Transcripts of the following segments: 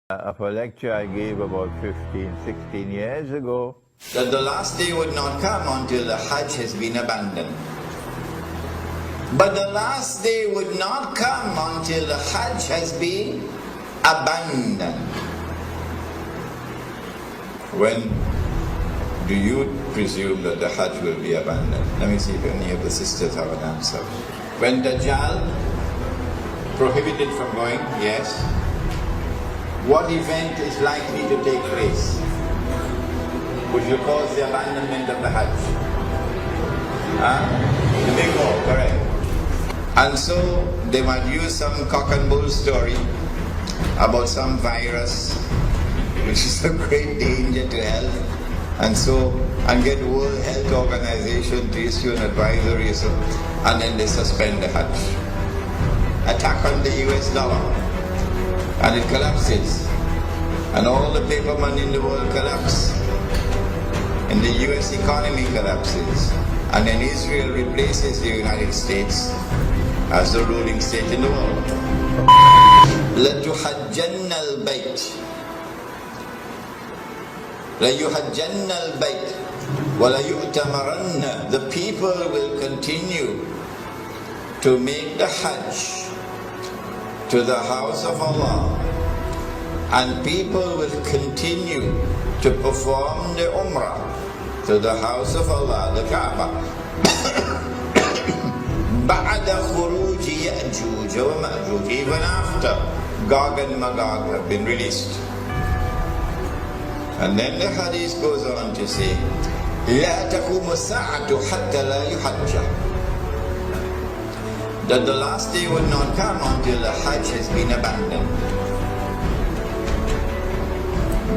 of a lecture I gave about 15, 16 years ago. That the last day would not come until the Hajj has been abandoned. But the last day would not come until the Hajj has been abandoned. When do you presume that the Hajj will be abandoned? Let me see if any of the sisters have an answer. When Dajjal prohibited from going, yes. What event is likely to take place which will cause the abandonment of the Hajj? The big war, correct. And so they might use some cock and bull story about some virus which is a great danger to health, and get World Health Organization to issue an advisory, and then they suspend the Hajj. Attack on the US dollar, and it collapses, and all the paper money in the world collapse, and the US economy collapses, and then Israel replaces the United States as the ruling state in the world. لَتُحَجَّنَّ الْبَيْتِ لَيُحَجَّنَّ الْبَيْتِ وَلَيُؤْتَمَرَنَّ. The people will continue to make the Hajj to the house of Allah, and people will continue to perform the Umrah to the house of Allah, the Kaaba. بَعْدَ خُرُوجِ يَأْجُوجَ وَمَأْجُوجَ. Even after Gog and Magog have been released. And then the hadith goes on to say, لَا تَقُومُ السَّاعَةُ حَتَّى لَا يُحَجَّ. That the last day would not come until the Hajj has been abandoned.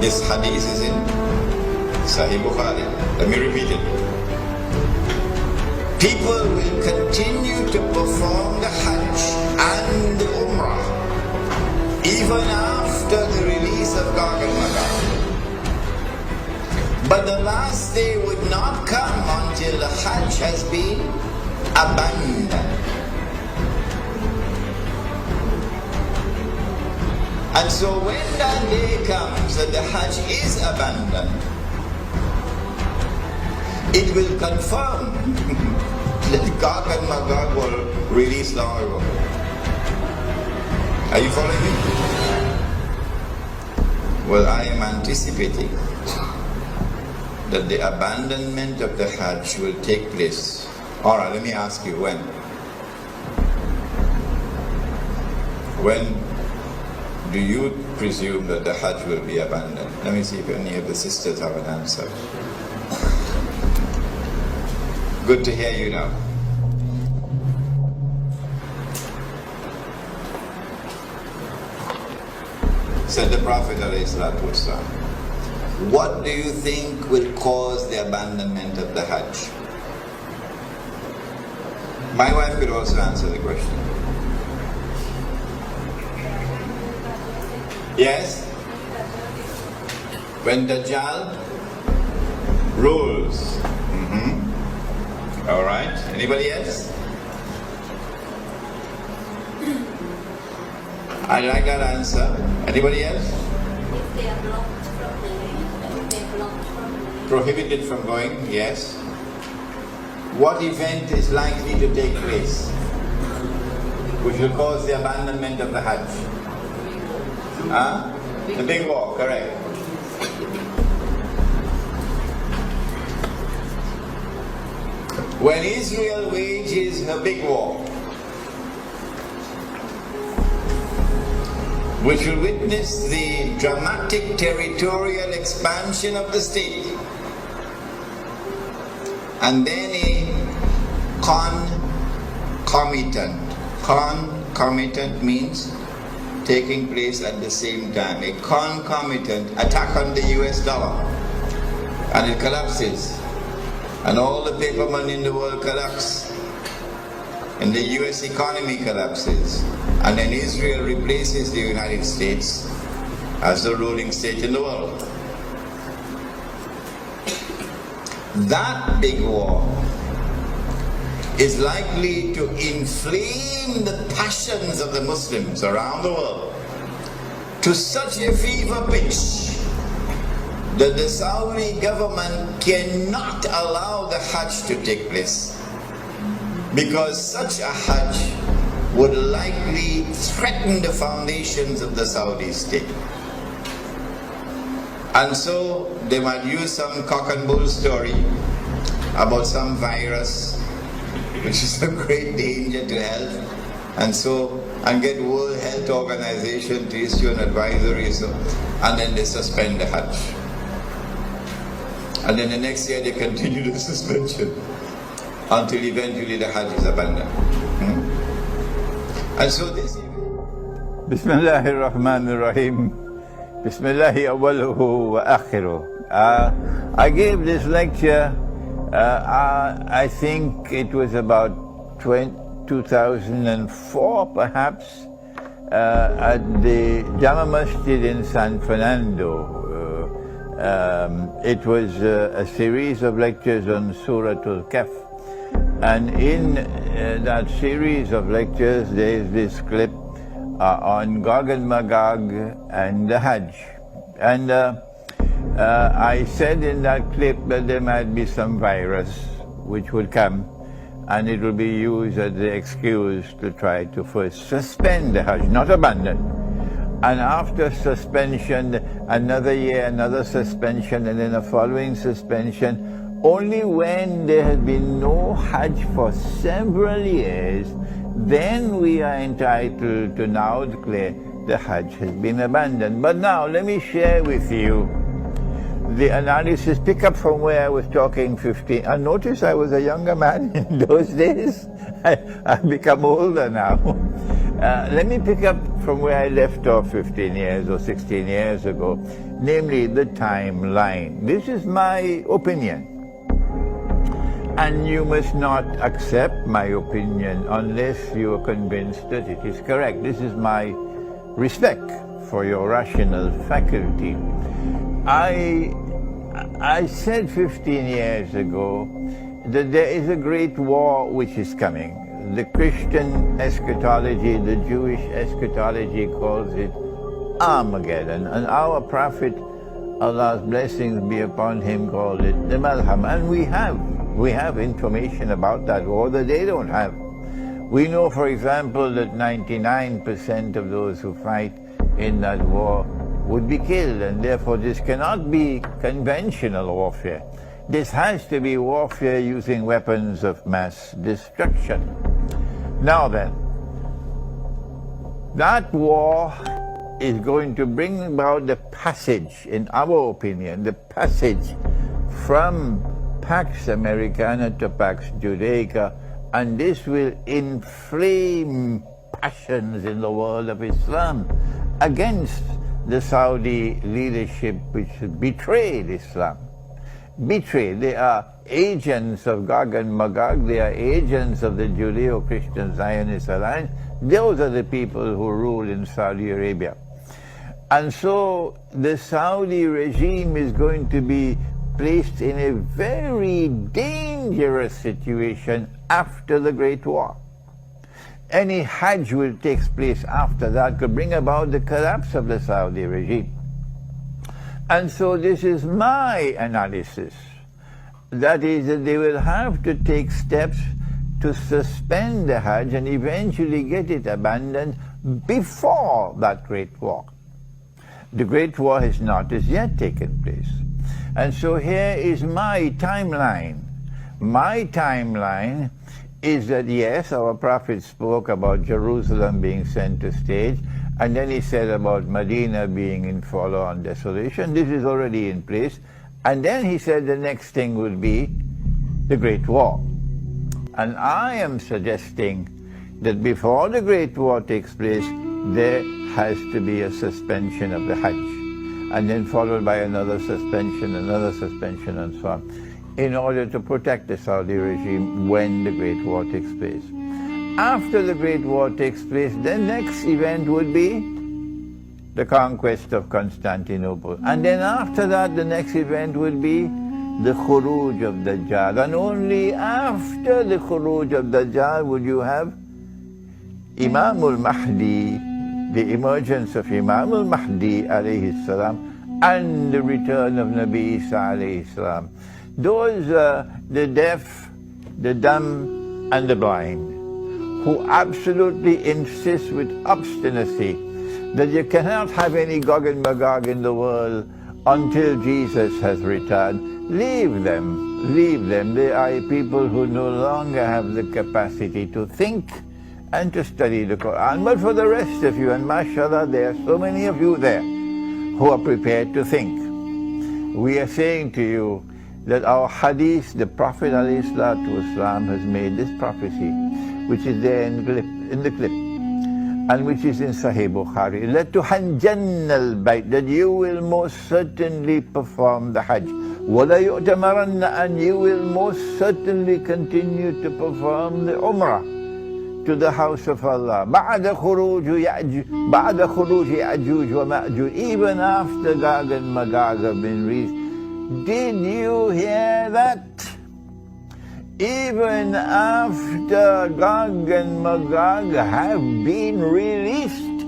This hadith is in Sahih Bukhari. Let me repeat it. People will continue to perform the Hajj and the Umrah even after the release of Gog and Magog. But the last day would not come until the Hajj has been abandoned. And so when that day comes that the Hajj is abandoned, it will confirm that Gog and Magog were released long ago. Are you following me? Well, I am anticipating that the abandonment of the Hajj will take place. Alright, let me ask you, when? When do you presume that the Hajj will be abandoned? Let me see if any of the sisters have an answer. Good to hear you now. Said the Prophet ﷺ, what do you think will cause the abandonment of the Hajj? My wife could also answer the question. Yes? When Dajjal rules. Alright. Anybody else? I like that answer. Anybody else? If they are blocked from going. Prohibited from going, yes. What event is likely to take place which will cause the abandonment of the Hajj? The big war, correct. When Israel wages her big war, which will witness the dramatic territorial expansion of the state, and then a concomitant means taking place at the same time, a concomitant attack on the US dollar, and it collapses, and all the paper money in the world collapse, and the US economy collapses, and then Israel replaces the United States as the ruling state in the world. That big war is likely to inflame the passions of the Muslims around the world to such a fever pitch that the Saudi government cannot allow the Hajj to take place, because such a Hajj would likely threaten the foundations of the Saudi state. And so they might use some cock and bull story about some virus which is a great danger to health, and get World Health Organization to issue an advisory, and then they suspend the Hajj. And then the next year they continue the suspension until eventually the Hajj is abandoned. And so this Bismillahir Rahmanir Rahim. Bismillahi awwaluhu wa akhiruh. I gave this lecture, I think it was about 2004 perhaps, at the Jama Masjid in San Fernando. It was a series of lectures on Surah Al-Kahf. And in that series of lectures, there is this clip on Gog and Magog and the Hajj. And I said in that clip that there might be some virus which would come, and it will be used as the excuse to try to first suspend the Hajj, not abandon. And after suspension, another year, another suspension, and then a following suspension. Only when there has been no Hajj for several years, then we are entitled to now declare the Hajj has been abandoned. But now let me share with you the analysis, pick up from where I was talking 15. And notice I was a younger man in those days. I've become older now. Let me pick up from where I left off 15 years or 16 years ago, namely the timeline. This is my opinion. And you must not accept my opinion unless you are convinced that it is correct. This is my respect for your rational faculty. I said 15 years ago that there is a great war which is coming. The Christian eschatology, the Jewish eschatology calls it Armageddon. And our Prophet, Allah's blessings be upon him, called it the Malham. And we have information about that war that they don't have. We know, for example, that 99% of those who fight in that war would be killed, and therefore this cannot be conventional warfare. This has to be warfare using weapons of mass destruction. Now then, that war is going to bring about the passage, in our opinion, the passage from Pax Americana to Pax Judaica, and this will inflame passions in the world of Islam against the Saudi leadership which betrayed Islam. Betrayed. They are agents of Gog and Magog, they are agents of the Judeo-Christian Zionist Alliance. Those are the people who rule in Saudi Arabia. And so the Saudi regime is going to be placed in a very dangerous situation after the Great War. Any Hajj which takes place after that could bring about the collapse of the Saudi regime. And so this is my analysis. That is, that they will have to take steps to suspend the Hajj and eventually get it abandoned before that Great War. The Great War has not as yet taken place. And so here is my timeline. My timeline is that, yes, our Prophet spoke about Jerusalem being center stage, and then he said about Medina being in forlorn desolation. This is already in place. And then he said the next thing would be the Great War. And I am suggesting that before the Great War takes place, there has to be a suspension of the Hajj, and then followed by another suspension, and so on, in order to protect the Saudi regime when the Great War takes place. After the Great War takes place, the next event would be the conquest of Constantinople. And then after that, the next event would be the Khuruj of Dajjal. And only after the Khuruj of Dajjal would you have Imam al-Mahdi the emergence of Imam al-Mahdi alayhi salam and the return of Nabi Isa alayhi salam. Those the deaf, the dumb and the blind, who absolutely insist with obstinacy that you cannot have any Gog and Magog in the world until Jesus has returned. Leave them, leave them. They are people who no longer have the capacity to think and to study the Quran. But for the rest of you, and mashallah, there are so many of you there who are prepared to think. We are saying to you that our hadith, the Prophet ﷺ has made this prophecy, which is there in the clip, and which is in Sahih Bukhari, لَتُحَجَّنَّ الْبَيْتِ, that you will most certainly perform the Hajj. وَلَا يُؤْتَمَرَنَّ, and you will most certainly continue to perform the Umrah to the house of Allah. بَعْدَ خُرُوجِ يَأْجُوجِ وَمَأْجُوجِ, even after Gog and Magog have been released. Did you hear that? Even after Gog and Magog have been released,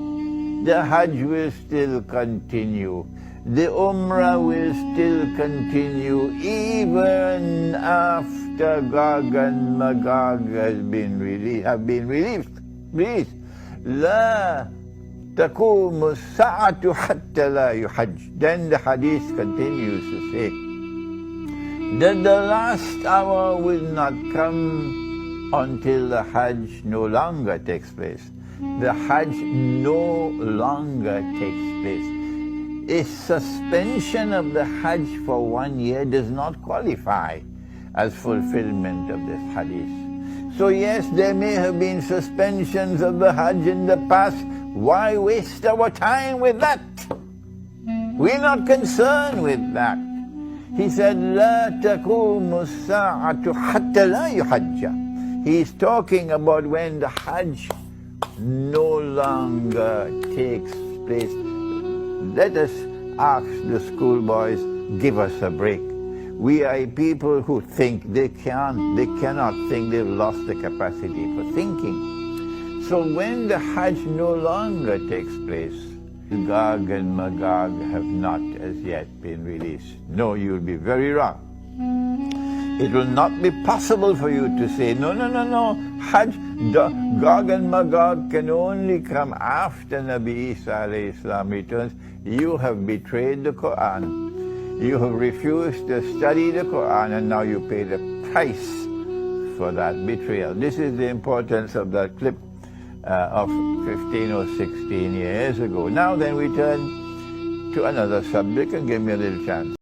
the Hajj will still continue. The Umrah will still continue even after Gog and Magog have been released. لا تقوم الساعة حتى لا يحج. Then the hadith continues to say that the last hour will not come until the Hajj no longer takes place. The Hajj no longer takes place. A suspension of the Hajj for 1 year does not qualify as fulfillment of this hadith. So yes, there may have been suspensions of the Hajj in the past. Why waste our time with that? We're not concerned with that. He said, لا تقوم الساعة حتى لا يحج. He's talking about when the Hajj no longer takes place. Let us ask the schoolboys, give us a break. We are people who think. They cannot think. They've lost the capacity for thinking. So when the Hajj no longer takes place, Gog and Magog have not as yet been released. No, you'll be very wrong. It will not be possible for you to say, no, Hajj, Gog and Magog can only come after Nabi Isa alayhi salam returns. You have betrayed the Quran. You have refused to study the Quran, and now you pay the price for that betrayal. This is the importance of that clip of 15 or 16 years ago. Now then we turn to another subject, and give me a little chance.